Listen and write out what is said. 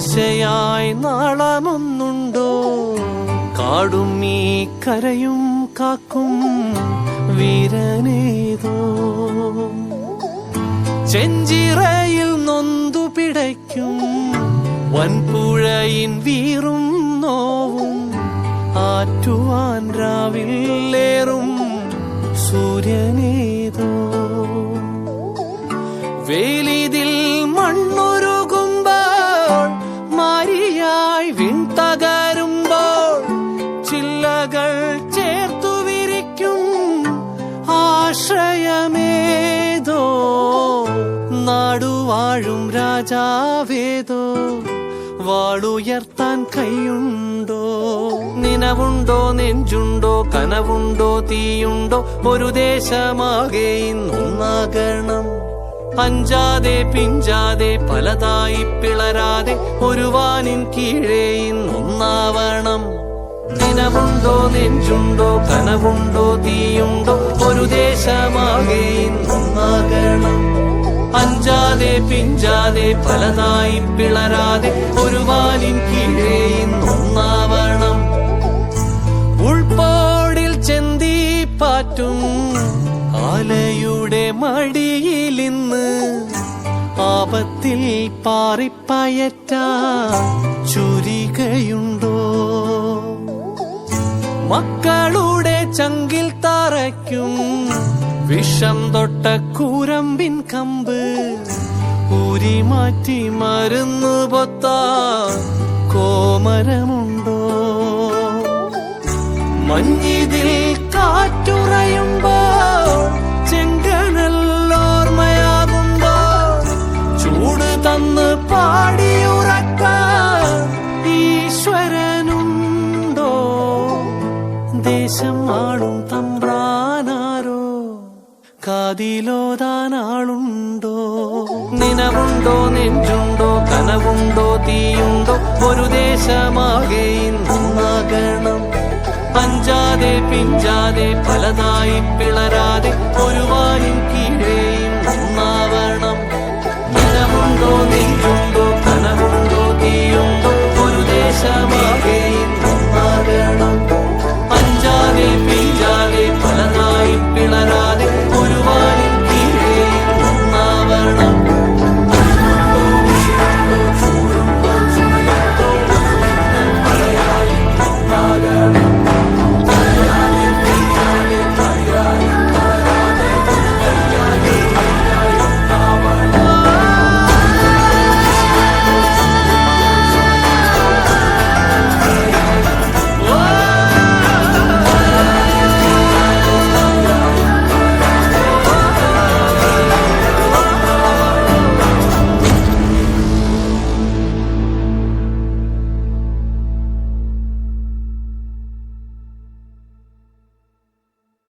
ആശയായി നാളമൊന്നുണ്ടോ? കാടും ഈ കരയും കാക്കും വീരനേതോ. ചെഞ്ചിറയിൽ നൊന്തു പിടയ്ക്കും വൻപുഴയിൻ വീറും നോവും ആറ്റുവാൻ രാവിലേറും സൂര്യനേതോ. വേലിതിൽ മണ്ണുരുകുമ്പോൾ മാരിയായി വിൺതകരുമ്പോൾ ചില്ലകൾ ചേർത്തു വിരിക്കും ആശ്രയമേതോ. നാടുവാഴും രാജാവേതോ വാളുയർത്താൻ കൈയുണ്ടോ? നിനവുണ്ടോ നെഞ്ചുണ്ടോ കനവുണ്ടോ തീയുണ്ടോ? ഒരു ദേശമാകെ ഇന്നൊന്നാകണം. അഞ്ചാതെ പിഞ്ചാതെ പലതായി പിളരാതെ ഒരു വാനിൻ കീഴേ ഇന്നൊന്നാവണം. നിനവുണ്ടോ നെഞ്ചുണ്ടോ കനവുണ്ടോ തീയുണ്ടോ? ഒരു ദേശമാകെ ഇന്നൊന്നാകണം. അഞ്ചാതെ പിഞ്ചാതെ പലതായി പിളരാതെ ഒരു വാനിൻ കീഴേ ഇന്നൊന്നാവണം. ഉൾപ്പോടിൽ ചെന്തിപ്പാറ്റും ആലയുടെ മടിയിലിന്ന് ആപത്തിൽ പാറിപ്പയറ്റാൻ ചുരികയുണ്ടോ? മക്കളുടെ ചങ്കിൽ തറയ്ക്കും വിഷം തൊട്ട കൂരമ്പിൻ കമ്പ് ഊരിമാറ്റി മരുന്ന് പൊത്താൻ കോമരമുണ്ടോ? മഞ്ഞിതിൽ കാറ്റുറയുമ്പോൾ ചെങ്കനല്ലോർമ്മയാകുമ്പോൾ ചൂട് തന്ന് പാടിയുറക്കാൻ ഈശ്വരനുണ്ടോ? ദേശം ആളും തമ്പ്രാനാരോ കാതിലോതാനാളുണ്ടോ? നിനവുണ്ടോ നെഞ്ചുണ്ടോ കനവുണ്ടോ തീയുണ്ടോ? ഒരു ദേശമാകെ ഇന്നൊന്നാകണം. അഞ്ചാതെ പിഞ്ചാതെ പലതായി പിളരാതെ ഒരു വാനിൻ കീഴേ ഇന്നൊന്നാവണം. നിനവുണ്ടോ നെഞ്ചുണ്ടോ കനവുണ്ടോ തീയുണ്ടോ? ഒരു ദേശം